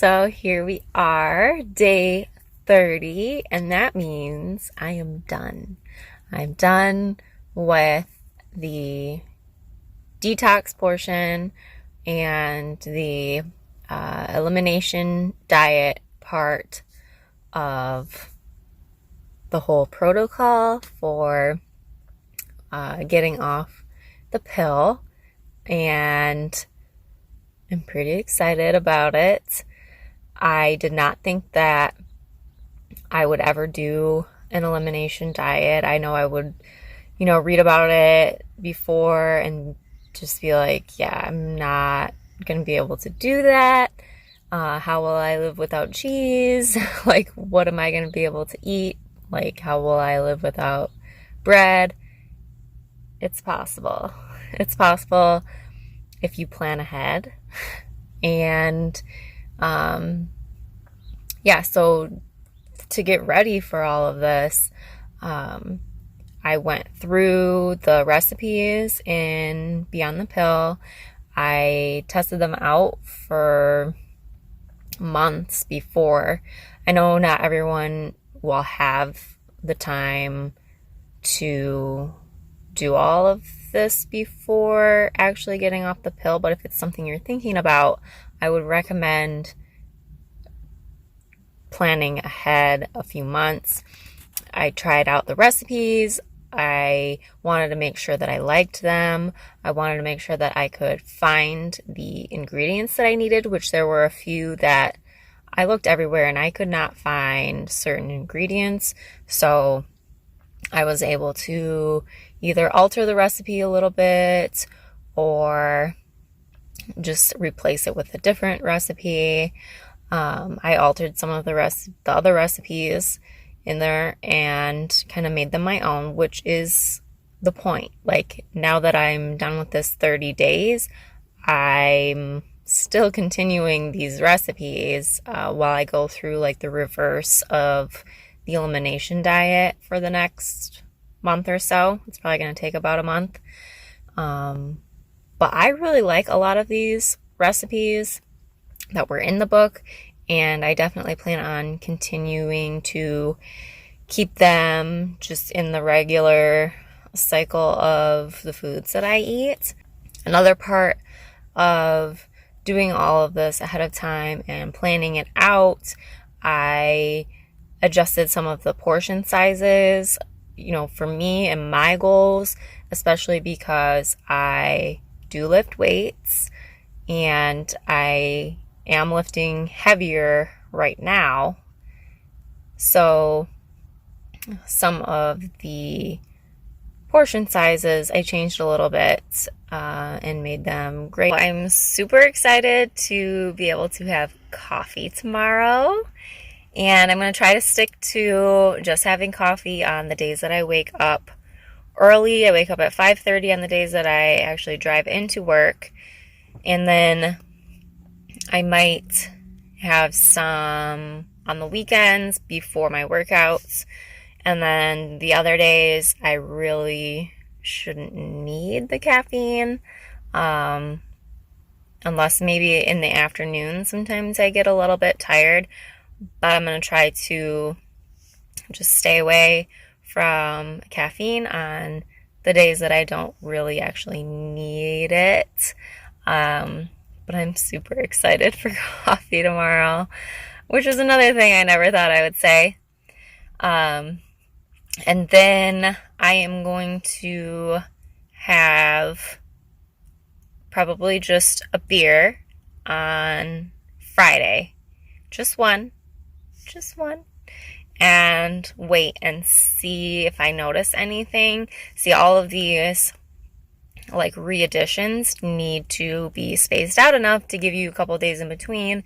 So here we are, day 30, and that means I am done. I'm done with the detox portion and the elimination diet part of the whole protocol for getting off the pill, and I'm pretty excited about it. I did not think that I would ever do an elimination diet. I know I would, read about it before and just be like, yeah, I'm not going to be able to do that. How will I live without cheese? Like, what am I going to be able to eat? Like, how will I live without bread? It's possible. It's possible if you plan ahead. And so to get ready for all of this, I went through the recipes in Beyond the Pill. I tested them out for months before. I know not everyone will have the time to do all of this before actually getting off the pill, but if it's something you're thinking about, I would recommend planning ahead a few months. I tried out the recipes. I wanted to make sure that I liked them. I wanted to make sure that I could find the ingredients that I needed, which there were a few that I looked everywhere and I could not find certain ingredients. So I was able to either alter the recipe a little bit or just replace it with a different recipe. I altered some of the other recipes in there and kind of made them my own, which is the point. Like, now that I'm done with this 30 days, I'm still continuing these recipes while I go through like the reverse of the elimination diet for the next month or so. It's probably going to take about a month. But I really like a lot of these recipes that were in the book, and I definitely plan on continuing to keep them just in the regular cycle of the foods that I eat. Another part of doing all of this ahead of time and planning it out, I adjusted some of the portion sizes, for me and my goals, especially because I do lift weights and I am lifting heavier right now. So some of the portion sizes I changed a little bit and made them great. I'm super excited to be able to have coffee tomorrow. And I'm going to try to stick to just having coffee on the days that I wake up early. I wake up at 5:30 on the days that I actually drive into work. And then I might have some on the weekends before my workouts. And then the other days, I really shouldn't need the caffeine. Unless maybe in the afternoon, sometimes I get a little bit tired. But I'm going to try to just stay away from caffeine on the days that I don't really actually need it. But I'm super excited for coffee tomorrow, which is another thing I never thought I would say. And then I am going to have probably just a beer on Friday. Just one, and wait and see if I notice anything. See, all of these like re-additions need to be spaced out enough to give you a couple of days in between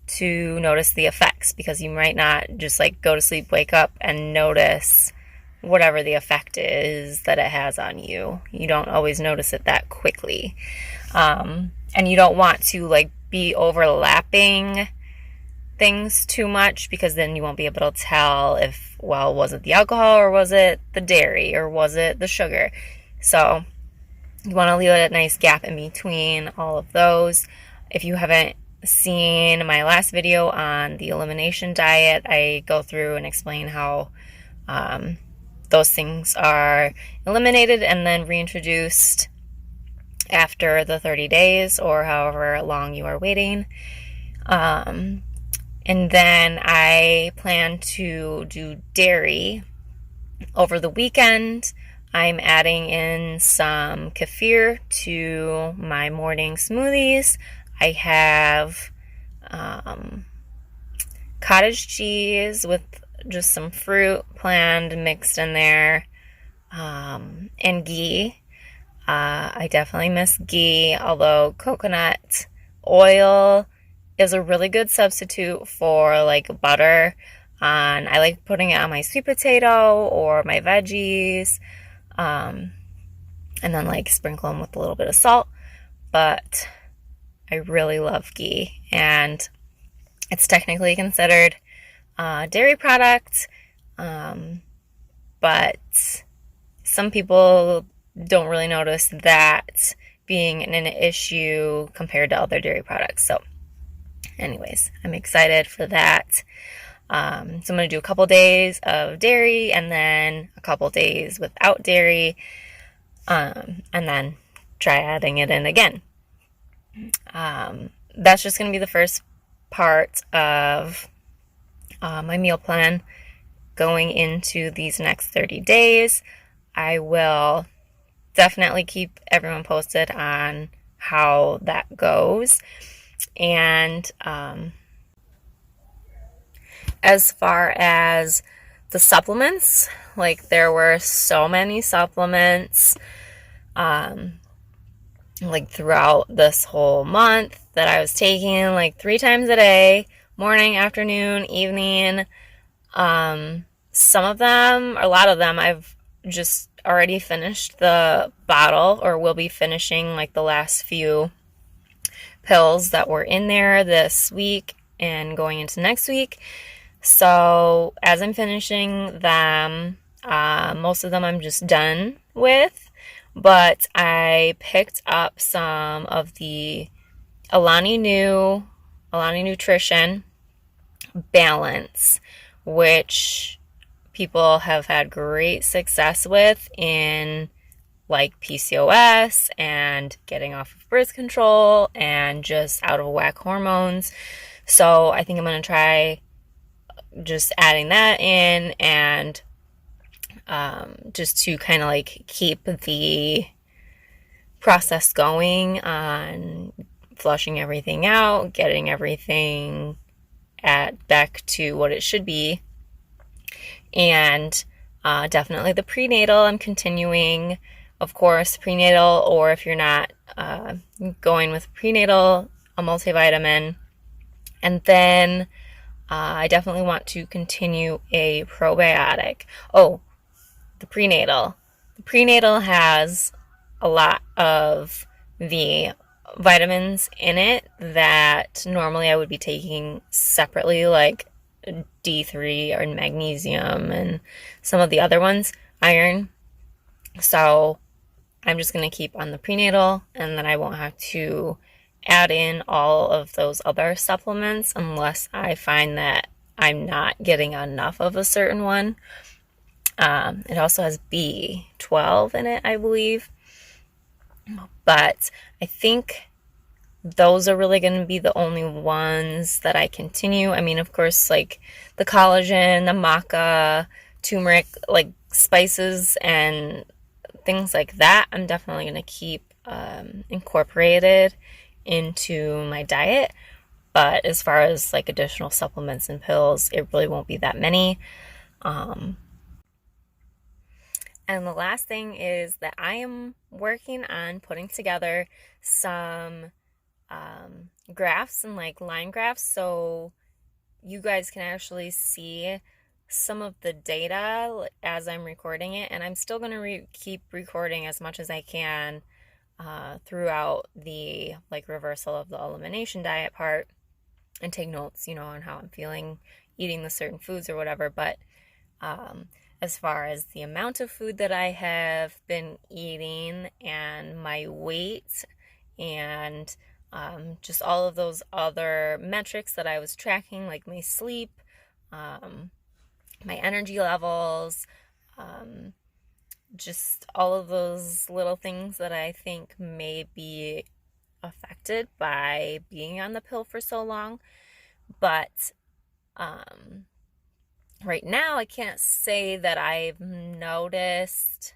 to notice the effects, because you might not just like go to sleep, wake up, and notice whatever the effect is that it has on you. You don't always notice it that quickly. And you don't want to like be overlapping things too much, because then you won't be able to tell if, well, was it the alcohol or was it the dairy or was it the sugar? So you want to leave a nice gap in between all of those. If you haven't seen my last video on the elimination diet, I go through and explain how those things are eliminated and then reintroduced after the 30 days or however long you are waiting. And then I plan to do dairy over the weekend. I'm adding in some kefir to my morning smoothies. I have cottage cheese with just some fruit planned mixed in there, and ghee. I definitely miss ghee, although coconut oil is a really good substitute for like butter. I like putting it on my sweet potato or my veggies, and then like sprinkle them with a little bit of salt. But I really love ghee, and it's technically considered a dairy product, but some people don't really notice that being an issue compared to other dairy products. So anyways, I'm excited for that. So I'm going to do a couple days of dairy and then a couple days without dairy, and then try adding it in again. That's just going to be the first part of my meal plan going into these next 30 days. I will definitely keep everyone posted on how that goes. And as far as the supplements, like there were so many supplements like throughout this whole month that I was taking like 3 times a day, morning, afternoon, evening. Some of them, a lot of them, I've just already finished the bottle or will be finishing like the last few pills that were in there this week and going into next week. So as I'm finishing them, most of them I'm just done with, but I picked up some of the Alani Nutrition Balance, which people have had great success with in like PCOS and getting off of birth control and just out of whack hormones. So I think I'm going to try just adding that in and just to kind of like keep the process going on flushing everything out, getting everything back to what it should be. And definitely the prenatal, I'm continuing, of course, prenatal, or if you're not going with prenatal, a multivitamin. And then I definitely want to continue a probiotic. Oh, the prenatal. The prenatal has a lot of the vitamins in it that normally I would be taking separately, like D3 or magnesium and some of the other ones, iron. So I'm just going to keep on the prenatal, and then I won't have to add in all of those other supplements unless I find that I'm not getting enough of a certain one. It also has B12 in it, I believe. But I think those are really going to be the only ones that I continue. I mean, of course, like the collagen, the maca, turmeric, like spices and things like that, I'm definitely going to keep incorporated into my diet. But as far as like additional supplements and pills, it really won't be that many. And the last thing is that I am working on putting together some graphs and like line graphs so you guys can actually see some of the data as I'm recording it. And I'm still going to keep recording as much as I can throughout the like reversal of the elimination diet part and take notes, on how I'm feeling eating the certain foods or whatever. But as far as the amount of food that I have been eating and my weight and just all of those other metrics that I was tracking, like my sleep, my energy levels, just all of those little things that I think may be affected by being on the pill for so long. But right now, I can't say that I've noticed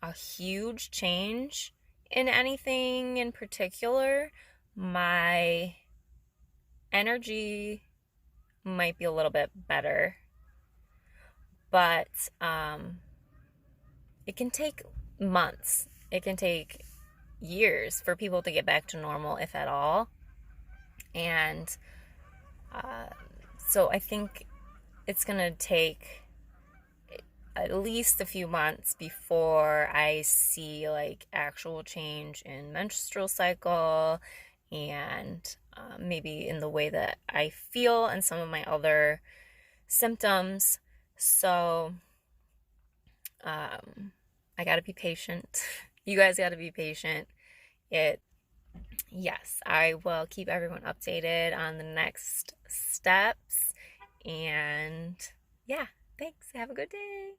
a huge change in anything in particular. My energy might be a little bit better, but it can take months. It can take years for people to get back to normal, if at all. And so I think it's going to take at least a few months before I see like actual change in menstrual cycle and maybe in the way that I feel and some of my other symptoms. So I got to be patient. You guys got to be patient. Yes, I will keep everyone updated on the next steps. And yeah, thanks. Have a good day.